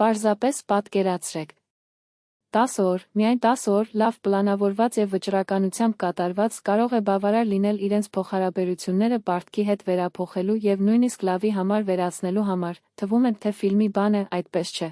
Պարզապես պատկերացրեք։ 10 օր, միայն 10 օր, լավ պլանավորված և վճռականությամբ կատարված կարող է բավարար լինել իրենց փոխհարաբերությունները պարտքի հետ վերափոխելու և նույնիսկ լավի համար վերացնելու համար, թվում է, թե ֆիլմի բան է, այդպես չէ։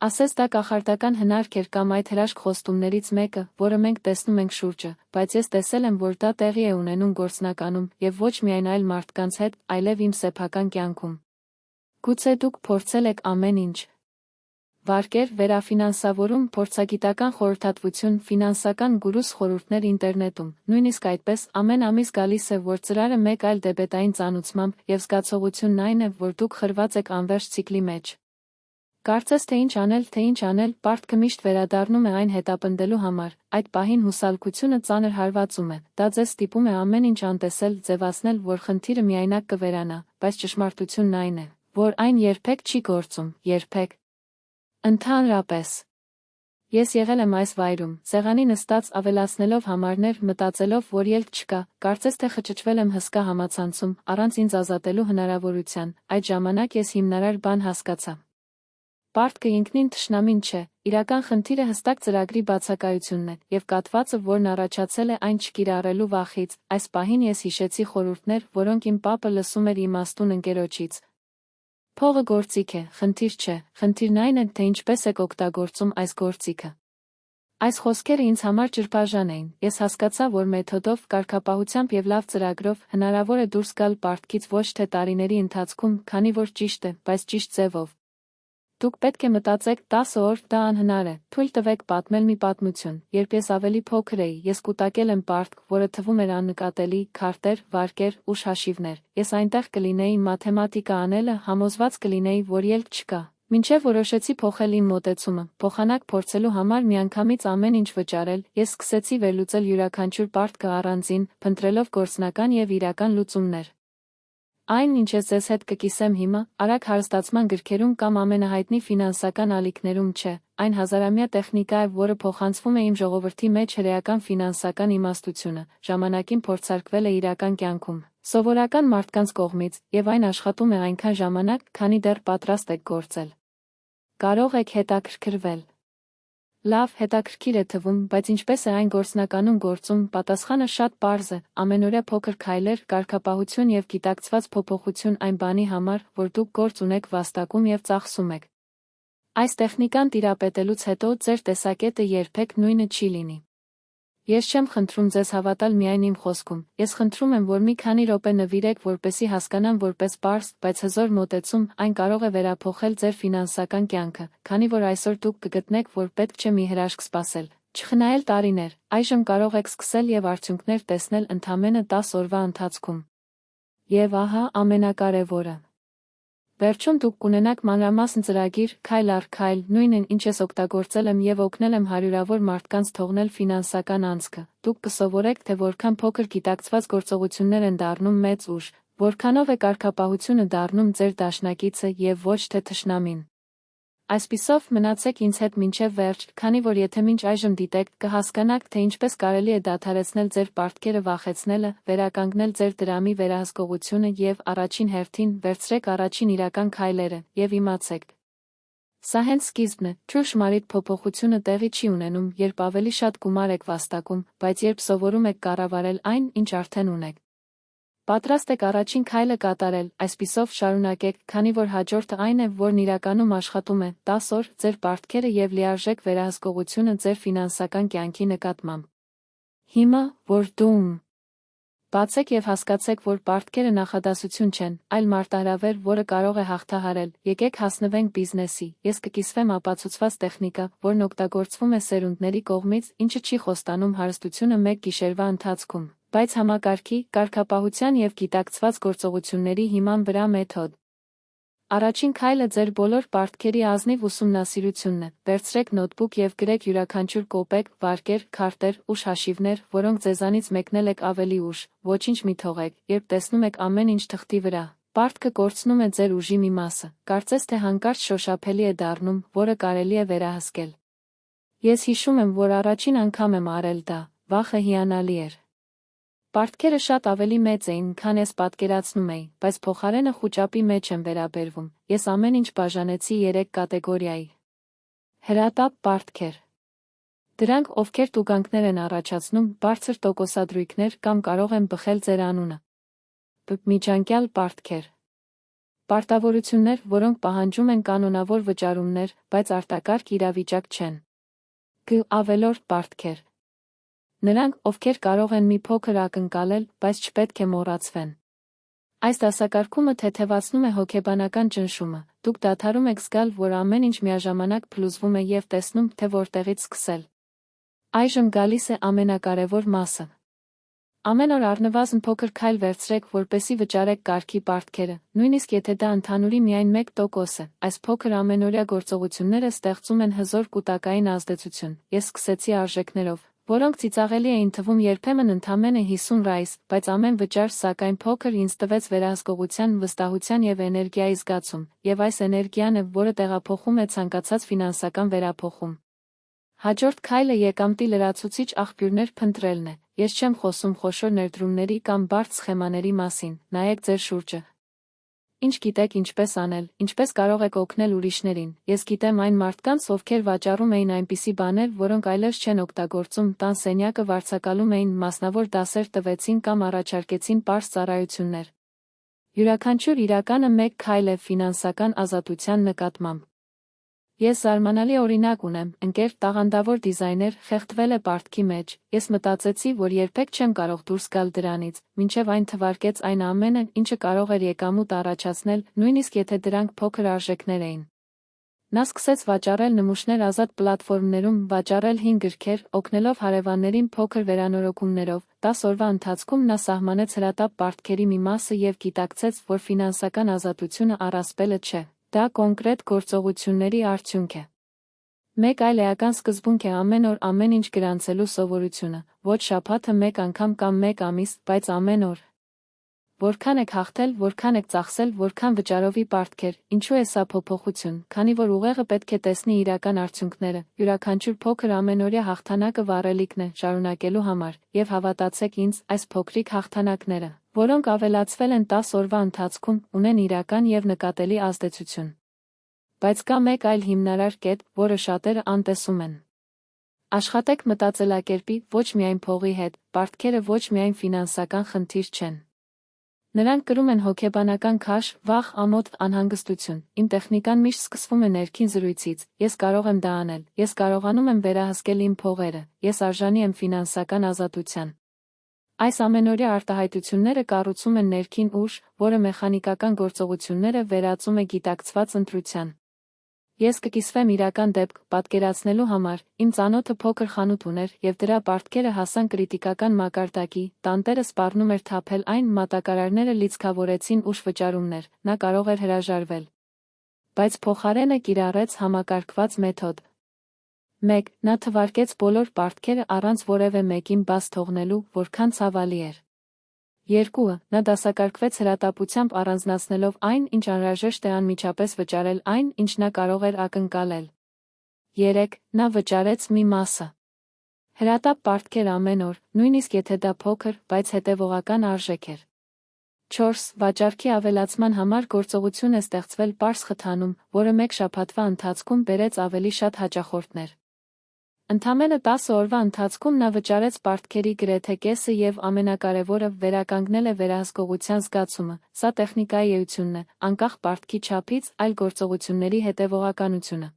Ասես դա կախարդական հնարք էր կամ այդ հրաշք խոստումներից մեկը, որը մենք տեսնում ենք շուրջը, բայց ես տեսել եմ, որ դա տեղի է ունենում գործնականում, և ոչ միայն այլ մարդկանց հետ, այլև իմ սեփական կյանքում։ Գուցե դուք փորձել եք ամեն ինչ։ Վարկեր, վերաֆինանսավորում, փորձագիտական խորհրդատվություն, ֆինանսական գուրուս խորհուրդներ ինտերնետում, նույնիսկ այդպես, ամեն ամիս գալիս է, որ ծրարը մեկ այլ դեբետային ծանուցմամբ, և զգացողությունն այն է, որ դուք խրված եք անվերջ ցիկլի մեջ։ Կարծես թե ինչ անել, պարտքը միշտ վերադառնում է այն հետապնդելու համար, այդ պահին հուսալքությունը ծանր հարվածում է, դա ձեզ ստիպում է ամեն ինչ անտեսել, ձևացնել, որ խնդիրը միայնակ կվերանա, բայց ճշմարտությունն այն է, որ այն երբեք չի գործում, երբեք։ Ընդհանրապես։ Ես եղել եմ այս վայրում, սեղանի նստած ավելացնելով համարներ, մտածելով, որ ելք չկա, կարծես թե խճճվել եմ հսկա համացանցում, առանց ինձ ազատելու հնարավորության, այդ ժամանակ ես հիմնարար բան հասկացա։ Պարտքը ինքնին թշնամին չէ, իրական խնդիրը հստակ ծրագրի բացակայությունն է, և կաթվածը, որն առաջացել է այն չկիրառելու վախից, այս պահին ես հիշեցի խորհուրդներ, որոնք իմ պապը լսում էր իմաստուն ընկերոջից։ Փողը գործիք է, խնդիր չէ, խնդիրն այն է, թե ինչպես եք օգտագործում այս գործիքը։ Այս խոսքերը ինձ համար ջրբաժան էին, ես հասկացա, որ մեթոդով, կարգապահությամբ և լավ ծրագրով հնարավոր է դուրս գալ պարտքից ոչ թե տարիների ընթացքում, քանի որ ճիշտ է, բայց ճիշտ ձևով։ Դուք պետք է մտածեք 10 օր, դա անհնար է, թույլ տվեք պատմել մի պատմություն, երբ ես ավելի փոքր էի, ես կուտակել եմ պարտք, որը թվում էր աննկատելի, քարտեր, վարկեր, ուշ հաշիվներ, ես այնտեղ կլինեի մաթեմատիկա անելը, համոզված կլինեի, որ ելք չկա, մինչև որոշեցի փոխել իմ մոտեցումը, փոխանակ փորձելու համար միանգամից ամեն ինչ վճարել, ես սկսեցի վերլուծել յուրաքանչյուր պարտքը առանձին, փնտրելով գործնական և իրական լուծումներ։ Այն, ինչ ես ձեզ հետ կկիսեմ հիմա, արագ հարստացման գրքերում կամ ամենահայտնի ֆինանսական ալիքներում չէ, այն հազարամյա տեխնիկա է, որը փոխանցվում է իմ ժողովրդի մեջ հրեական ֆինանսական իմաստությունը, ժամանակին փորձարկվել է իրական կյանքում, սովորական մարդկանց կողմից, և այն աշխատում է այնքան ժամանակ, քանի դեռ պատրաստ եք գործել։ Կարող եք հետաքրքրվել։ Լավ, հետաքրքիր է թվում, բայց ինչպես է այն գործնականում գործում, պատասխանը շատ պարզ է, ամենօրյա փոքր քայլեր, կարգապահություն և գիտակցված փոփոխություն այն բանի համար, որ դուք գործ ունեք վաստակում և ծախսում եք։ Այս տեխնիկան տիրապետելուց հետո ձեր տեսակետը երբեք նույնը չի լինի։ Ես չեմ խնդրում ձեզ հավատալ միայն իմ խոսքում, ես խնդրում եմ, որ մի քանի րոպե նվիրեք, որպեսզի հասկանան որպես պարզ, բայց հզոր մոտեցում, այն կարող է վերափոխել ձեր ֆինանսական կյանքը, քանի որ այսօր դուք կգտնեք, որ պետք չէ մի հրաշք սպասել, չխնայել տարիներ, այժմ կարող եք սկսել և արդյունքներ տեսնել ընդամենը 10 օրվա ընթացքում։ Եվ ահա ամենակարևորը։ Վերջում դուք կունենաք մանրամասն ծրագիր, քայլ առ քայլ, նույնն ինչ ես օգտագործել եմ և օգնել եմ հարյուրավոր մարդկանց թողնել ֆինանսական անցքը, դուք կսովորեք, թե որքան փոքր գիտակցված գործողություններ են դառնում մեծ ուժ, որքանով է կարգապահությունը դառնում ձեր դաշնակիցը և ոչ թե թշնամին։ Այսպիսով, մնացեք ինձ հետ մինչև վերջ, քանի որ եթե մինչ այժմ դիտեք, կհասկանաք, թե ինչպես կարելի է դադարեցնել ձեր պարտքերը վախեցնելը, վերականգնել ձեր դրամի վերահսկողությունը և, առաջին հերթին, վերցրեք առաջին իրական քայլերը, և իմացեք։ Սա հենց սկիզբն է, ճշմարիտ փոփոխությունը տեղի չի ունենում, երբ ավելի շատ գումար եք վաստակում, բայց երբ սովորում եք կառավարել այն, ինչ արդեն ունեք։ Պատրաստ եք առաջին քայլը կատարել, այսպիսով շարունակեք, քանի որ հաջորդը այն է, որն իրականում աշխատում է, 10 օր, ձեր պարտքերը և լիարժեք վերահսկողությունը ձեր ֆինանսական կյանքի նկատմամբ։ Հիմա, որ դու բացեք և հասկացեք, որ պարտքերը նախադասություն չեն, այլ մարտահրավեր, որը կարող է հաղթահարել, եկեք հասնվենք բիզնեսի, ես կկիսվեմ ապացուցված տեխնիկա, որն օգտագործվում է սերունդների կողմից, ինչը չի խոստանում հարստությունը մեկ գիշերվա ընթացքում, բայց համակարգի, կարգապահության և գիտակցված գործողությունների հիման վրա մեթոդ։ Առաջին քայլը ձեր բոլոր պարտքերի ազնիվ ուսումնասիրությունն է, վերցրեք նոթբուք և գրեք յուրաքանչյուր կոպեկ, վարկեր, քարտեր, ուշ հաշիվներ, որոնք ձեզանից մեկնել եք ավելի ուշ, ոչինչ մի թողեք, երբ տեսնում եք ամեն ինչ թղթի վրա, պարտքը կորցնում է ձեր ուժի մի մասը, կարծես թե հանկարծ շոշափելի է դառնում, որը կարելի է վերահսկել։ Ես հիշում եմ, որ առաջին անգամ եմ արել դա, վախը հիանալի էր։ Պարտքերը շատ ավելի մեծ էին, քան ես պատկերացնում էի, բայց փոխարենը խուճապի մեջ եմ վերաբերվում, ես ամեն ինչ բաժանեցի 3 կատեգորիայի։ Հրատապ պարտքեր։ Դրանք, ովքեր տուգանքներ են առաջացնում, բարձր տոկոսադրույքներ կամ կարող են բխել ձեր անունը։ Միջանկյալ պարտքեր։ Պարտավորություններ, որոնք պահանջում են կանոնավոր վճարումներ, բայց արտակարգ իրավիճակ չեն։ Ավելորդ պարտքեր։ Նրանք, ովքեր կարող են մի փոքր ակնկալել, բայց չպետք է մոռացվեն։ Այս դասակարգումը թեթևացնում է հոգեբանական ճնշումը, դուք դադարում եք զգալ, որ ամեն ինչ միաժամանակ փլուզվում է և տեսնում, թե որտեղից սկսել։ Այժմ գալիս է ամենակարևոր մասը։ Ամեն օր առնվազն փոքր քայլ վերցրեք, որպեսզի վճարեք կարգի պարտքերը, նույնիսկ եթե դա ընդհանուրի միայն 1% է, այս փոքր ամենօրյա գործողությունները ստեղծում են հզոր կուտակային ազդեցություն։ Ես սկսեցի արժեքներով, որոնք ծիծաղելի էին թվում երբեմն ընդամենը 50 ռայս, բայց ամեն վճար սակայն փոքր ինձ տվեց վերահսկողության, վստահության և էներգիայի զգացում, և այս էներգիան է, որը տեղափոխում է ցանկացած ֆինանսական վերափոխում։ Հաջորդ քայլը եկամտի լրացուցիչ աղբյուրներ փնտրելն է։ Ես չեմ խոսում խոշոր ներդրումների կամ բարդ սխեմաների մասին, նայեք ձեր շուրջը։ Ինչ գիտեք ինչպես անել, ինչպես կարող եք օգնել ուրիշներին։ Ես գիտեմ այն մարդկանց, ովքեր վաճառում էին այնպիսի բաներ, որոնք այլևս չեն օգտագործում, տան սենյակը վարձակալում էին, մասնավոր դասեր տվեցին կամ առաջարկեցին պարզ ծառայություններ։ Յուրաքանչյուր իրականը մեկ քայլ է ֆինանսական ազատության նկատմամբ։ Ես զարմանալի օրինակ ունեմ, ընկեր, տաղանդավոր դիզայներ, խեղդվել է պարտքի մեջ, ես մտածեցի, որ երբեք չեմ կարող դուրս գալ դրանից, մինչև այն թվարկեց այն ամենը, ինչը կարող էր եկամուտ առաջացնել, նույնիսկ եթե դրանք փոքր արժեքներ էին։ Նա սկսեց վաճառել նմուշներ ազատ պլատֆորմներում, վաճառել հին գրքեր, օգնելով հարևաններին փոքր վերանորոգումներով, 10 օրվա ընթացքում նա սահմանեց հրատապ պարտքերի մի մասը և գիտակցեց, որ ֆինանսական ազատությունը առասպելը չէ, դա կոնկրետ գործողությունների արդյունք է։ Մեկ այլ էական սկզբունք է ամեն օր ամեն ինչ գրանցելու սովորությունը, ոչ շաբաթը մեկ անգամ կամ մեկ ամիս, բայց ամեն օր։ Որքան եք հաղթել, որքան եք ծախսել, որքան վճարովի պարտքեր, ինչու է սա փոփոխություն, քանի որ ուղեղը պետք է տեսնի իրական արդյունքները, յուրաքանչյուր փոքր ամենօրյա հաղթանակը վառելիքն է շարունակելու համար, և հավատացեք ինձ, այս փոքրիկ հաղթանակները, որոնք ավելացվել են 10 օրվա ընթացքում, ունեն իրական և նկատելի ազդեցություն։ Բայց կա մեկ այլ հիմնարար կետ, որը շատերը անտեսում են։ Աշխատեք մտածելակերպի, ոչ միայն փողի հետ, պարտքերը ոչ միայն ֆինանսական խնդիր չեն։ Նրանք կրում են հոգեբանական քաշ, վախ, ամոթ, անհանգստություն։ Իմ տեխնիկան միշտ սկսվում է ներքին զրույցից։ Ես կարող եմ դա անել, ես կարողանում եմ վերահսկել իմ փողերը, ես արժանի եմ ֆինանսական ազատության։ Այս ամենօրյա արտահայտությունները կառուցում են ներքին ուժ, որը մեխանիկական գործողությունները վերածում է գիտակցված ընտրության։ Ես կկիսվեմ իրական դեպք պատկերացնելու համար, իմ ծանոթը փոքր խանութ ուներ, և դրա պարտքերը հասան կրիտիկական մակարդակի, տանտերը սպառնում էր թափել այն, մատակարարները լիցքավորեցին ուշ վճարումներ, նա կարող էր հրաժարվել։ Բայց փոխարենը կիրառեց համակարգված մեթոդ։ 1. Նա թվարկեց բոլոր պարտքերը առանց որևէ մեկին բաց թողնելու, որքան ցավալի էր։ 2. Նա դասակարգվեց հրատապությամբ առանձնացնելով այն, ինչ անհրաժեշտ է անմիջապես վճարել այն, ինչ նա կարող էր ակնկալել։ 3. Նա վճարեց մի մասը։ Հրատապ պարտքեր ամեն օր, նույնիսկ եթե դա փոքր, բայց հետևողական արժեք էր։ 4. Վաճառքի ավելացման համար գործողություն է ստեղծվել պարզ խթանում, որը մեկ շաբաթվա ընթացքում բերեց ավելի շատ հաճախորդներ։ Ընդամենը 10 օրվա ընթացքում նա վճարեց պարտքերի գրեթե կեսը և ամենակարևորը վերականգնել է վերահսկողության զգացումը, սա տեխնիկայի էությունն է, անկախ պարտքի չափից, այլ գործողությունների հետևողականությունը։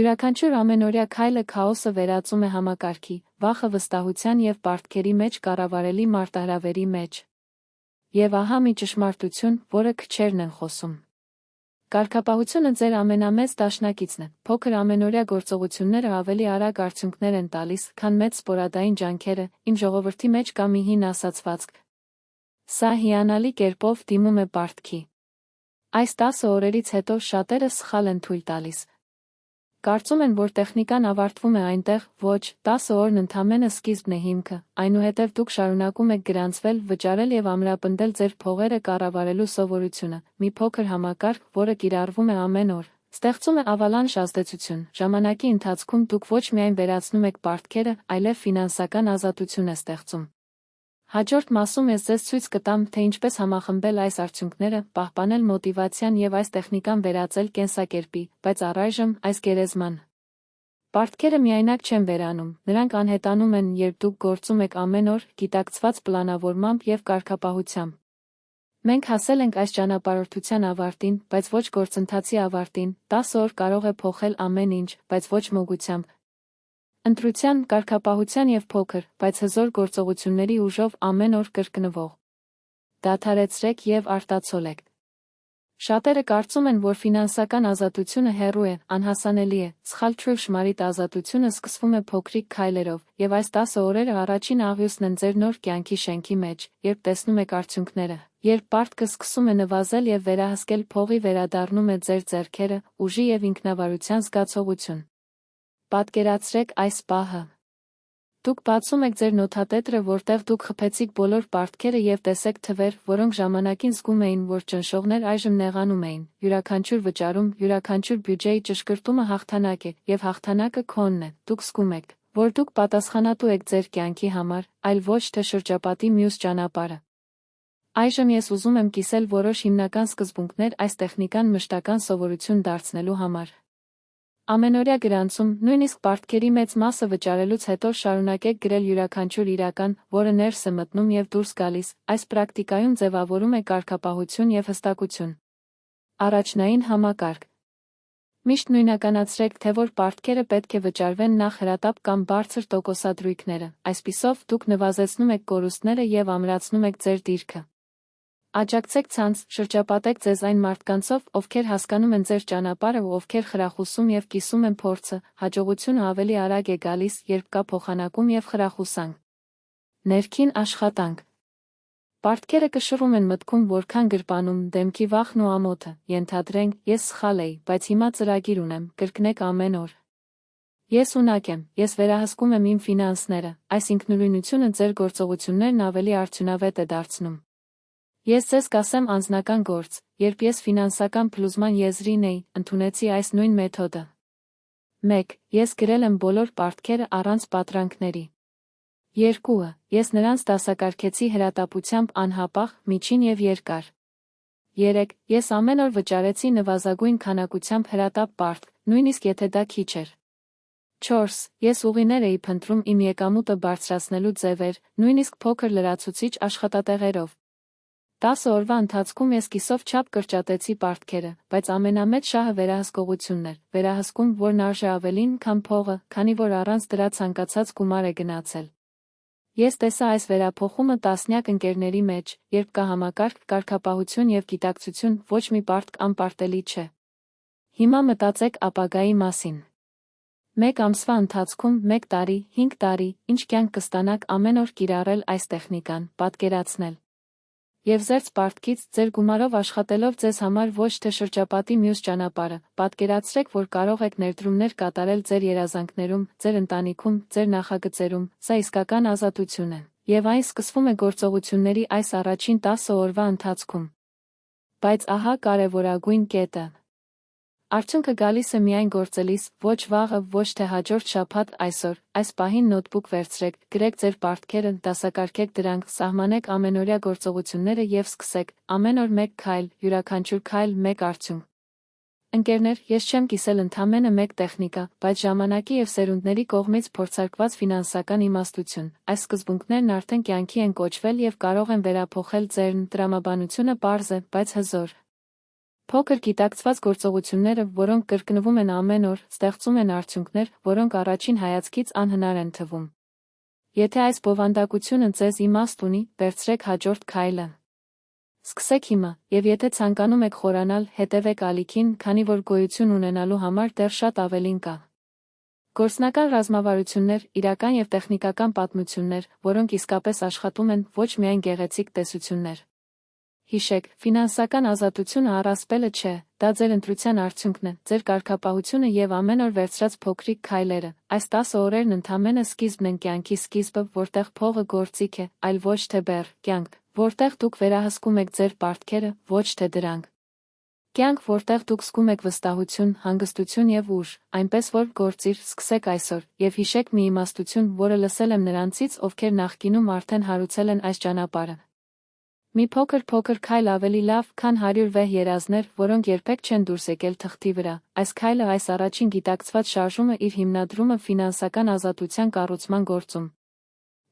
Յուրաքանչյուր ամենօրյա քայլը քաոսը վերածում է համակարգի, վախը վստահության և պարտքերի մեջ կառավարելի մարտահրավերի մեջ։ Եվ ահա մի ճշմարտություն, որը քչերն են խոսում։ Կարգապահությունը ձեր ամենամեծ դաշնակիցն է, փոքր ամենօրյա գործողությունները ավելի արագ արդյունքներ են տալիս, քան մեծ սպորադային ջանքերը, իմ ժողովրդի մեջ կա մի հին ասացվածք։ Սա հիանալի կերպով դիմում է պարտքի։ Այս 10 օրերից հետո շատերը սխալ են թույլ տալիս։ Կարծում են, որ տեխնիկան ավարտվում է այնտեղ, ոչ, 10 օրն ընդամենը սկիզբն է հիմքը, այնուհետև դուք շարունակում եք գրանցվել, վճարել և ամրապնդել ձեր փողերը կառավարելու սովորությունը, մի փոքր համակարգ, որը կիրառվում է ամեն օր, ստեղծում է ավալանշ ազդեցություն, ժամանակի ընթացքում դուք ոչ միայն վերացնում եք պարտքերը, այլև ֆինանսական ազատություն է ստեղծում։ Հաջորդ մասում ես ձեզ ցույց կտամ, թե ինչպես համախմբել այս արդյունքները, պահպանել մոտիվացիան եւ այս տեխնիկան վերածել կենսակերպի, բայց առայժմ այս գերեզման պարտքերը միայնակ չեն վերանում, նրանք անհետանում են, երբ դուք գործում եք ամեն օր, գիտակցված պլանավորմամբ եւ կարգապահությամբ։ Մենք հասել ենք այս ճանապարհորդության ավարտին, բայց ոչ գործընթացի ավարտին, 10 օր կարող է փոխել ամեն ինչ, բայց ոչ մոգությամբ։ Ընտրության, կարգապահության եւ փոքր, բայց հզոր գործողությունների ուժով ամեն օր կրկնվող։ Դադարեցրեք եւ արտացոլեք։ Շատերը կարծում են, որ ֆինանսական ազատությունը հեռու է, անհասանելի է, սխալ շմարիտ ազատությունը սկսվում է փոքրիկ քայլերով, եւ այս 10 օրերը առաջին աղյուսն են ձեր նոր կյանքի շենքի մեջ, երբ տեսնում եք արդյունքները, երբ պարտքը սկսում է նվազել եւ վերահսկել փողի վերադառնում է ձեր ձեռքերը, ուժի եւ ինքնավարության զգացողություն։ Պատկերացրեք այս պահը։ Դուք բացում եք ձեր նոթատետրը, որտեղ դուք խփեցիք բոլոր պարտքերը եւ տեսեք թվեր, որոնք ժամանակին զգում էին, որ ճնշողներ այժմ նեղանում էին։ Յուրաքանչյուր վճարում, յուրաքանչյուր բյուջեի ճշգրտումը հաղթանակ է, եւ հաղթանակը քոնն է։ Դուք զգում եք, որ դուք պատասխանատու եք ձեր կյանքի համար, այլ ոչ թե շրջապատի մյուս ճանապարհը։ Այժմ ես ուզում եմ կիսել որոշ հիմնական սկզբունքներ այս տեխնիկան մշտական սովորություն դարձնելու համար։ Ամենօրյա գրանցում, նույնիսկ պարտքերի մեծ մասը վճարելուց հետո շարունակեք գրել յուրաքանչյուր իրական, որը ներս է մտնում եւ դուրս գալիս, այս պրակտիկայում ձևավորում է կարգապահություն եւ հստակություն։ Առաջնային համակարգ։ Միշտ նույնականացրեք, թե որ պարտքերը պետք է վճարվեն նախ հրատապ կամ բարձր տոկոսադրույքները, այսպիսով դուք նվազեցնում եք կորուստները եւ ամրացնում եք ձեր դիրքը։ Աջակցեք ցանց, շրջապատեք ձեզ այն մարդկանցով, ովքեր հասկանում են ձեր ճանապարհը ու ովքեր խրախուսում եւ կիսում են փորձը, հաջողությունը ավելի արագ է գալիս, երբ կա փոխանակում եւ խրախուսանք։ Ներքին աշխատանք։ Պարտքերը կշռում են մտքում, որքան գրպանում, դեմքի վախն ու ամոթը, ենթադրենք, ես սխալ էի, բայց հիմա ծրագիր ունեմ, կրկնեք ամեն օր։ Ես ունակ եմ, ես վերահսկում եմ իմ ֆինանսները, այս ինքնուրույնությունը ձեր գործողություններն ավելի արդյունավետ է դարձնում։ Ես ձեզ կասեմ անձնական գործ, երբ ես ֆինանսական փլուզման եզրին էի, ընդունեցի այս նույն մեթոդը։ 1. Ես գրել եմ բոլոր պարտքերը առանց պատրանքների։ 2. Ես նրանց դասակարգեցի հրատապությամբ անհապաղ, միջին եւ երկար։ 3. Ես ամեն օր վճարեցի նվազագույն քանակությամբ հրատապ պարտք, նույնիսկ եթե դա քիչ էր։ 4. Ես ուղիներ էի փնտրում իմ եկամուտը բարձրացնելու ձևեր, նույնիսկ փոքր լրացուցիչ աշխատատեղերով։ 10 օրվա ընթացքում ես կիսով չափ կրճատեցի պարտքերը, բայց ամենամեծ շահը վերահսկողությունն էր, վերահսկում, որն արժե ավելին, քան փողը, քանի որ առանց դրա ցանկացած գումար է գնացել։ Ես տեսա այս վերափոխումը տասնյակ ընկերների մեջ, երբ կա համակարգ, կարգապահություն եւ գիտակցություն, ոչ մի պարտք անպարտելի չէ։ Հիմա մտածեք ապագայի մասին։ 1 ամսվա ընթացքում, 1 տարի, 5 տարի, ինչ կյանք կստանաք ամեն օր կիրառել այս տեխնիկան, պատկերացնել։ Եվ զերծ պարտքից, ձեր գումարով աշխատելով ձեզ համար ոչ թե շրջապատի մյուս ճանապարհը, պատկերացրեք, որ կարող եք ներդրումներ կատարել ձեր երազանքներում, ձեր ընտանիքում, ձեր նախագծերում, սա իսկական ազատություն է, եւ այն սկսվում է գործողությունների այս առաջին 10 օրվա ընթացքում։ Բայց ահա կարևորագույն կետը։ Արդյունքը գալիս է միայն գործելիս, ոչ վաղը, ոչ թե հաջորդ շաբաթ, այսօր, այս պահին նոթբուք վերցրեք, գրեք ձեր պարտքերը, դասակարգեք դրանք, սահմանեք ամենօրյա գործողությունները եւ սկսեք, ամեն օր 1 քայլ, յուրաքանչյուր քայլ 1 արդյունք։ Ընկերներ, ես չեմ կիսել ընդամենը 1 տեխնիկա, բայց ժամանակի եւ սերունդների կողմից փորձարկված ֆինանսական իմաստություն, այս սկզբունքներն արդեն կյանքի են կոչվել եւ կարող են վերափոխել ձերն, տրամաբանությունը պարզ է, բայց հզոր։ Փոքր գիտակցված գործողությունները, որոնք կրկնվում են ամեն օր, ստեղծում են արդյունքներ, որոնք առաջին հայացքից անհնար են թվում։ Եթե այս բովանդակությունը ձեզ իմաստ ունի, վերցրեք հաջորդ քայլը։ Սկսեք հիմա, եւ եթե ցանկանում եք խորանալ, հետևեք ալիքին, քանի որ գոյություն ունենալու համար դեռ շատ ավելին կա։ Գործնական ռազմավարություններ, իրական եւ տեխնիկական պատմություններ, որոնք իսկապես աշխատում են, ոչ միայն գեղեցիկ տեսություններ։ Հիշեք, ֆինանսական ազատությունը առասպելը չէ, դա ձեր ընտրության արդյունքն է, ձեր կարգապահությունը եւ ամեն օր վերցրած փոքրիկ քայլերը։ Այս 10 օրերն ընդամենը սկիզբն են կյանքի սկիզբը, որտեղ փողը գործիք է, այլ ոչ թե բեռ, կյանք, որտեղ դուք վերահսկում եք ձեր պարտքերը, ոչ թե դրանք։ Կյանք, որտեղ դուք զգում եք վստահություն, հանգստություն և ուժ, այնպես որ գործիր, սկսեք այսօր, և հիշեք մի իմաստություն, որը լսել եմ նրանցից, ովքեր նախկինում արդեն հարուցել են այս ճանապարհը։ Մի փոքր քայլ ավելի լավ, քան 100 վեհ երազներ, որոնք երբեք չեն դուրս եկել թղթի վրա։ Այս քայլը, այս առաջին գիտակցված շարժումը իր հիմնադրումը ֆինանսական ազատության կառուցման գործում։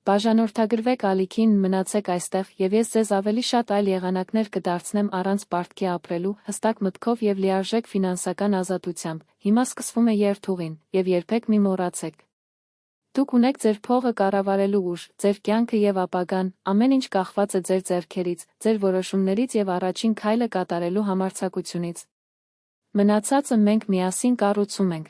Բաժանորդագրվեք ալիքին, մնացեք այստեղ, և ես ձեզ ավելի շատ այլ եղանակներ կդարձնեմ առանց պարտքի ապրելու, հստակ մտքով և լիարժեք ֆինանսական ազատությամբ։ Հիմա սկսվում է երթուղին, և երբեք մի մոռացեք։ Դուք ունեք ձեր փողը կառավարելու ուժ, ձեր կյանքը և ապագան, ամեն ինչ կախված է ձեր ձեռքերից, ձեր որոշումներից և առաջին քայլը կատարելու համարձակությունից։ Մնացածը մենք միասին կառուցում ենք։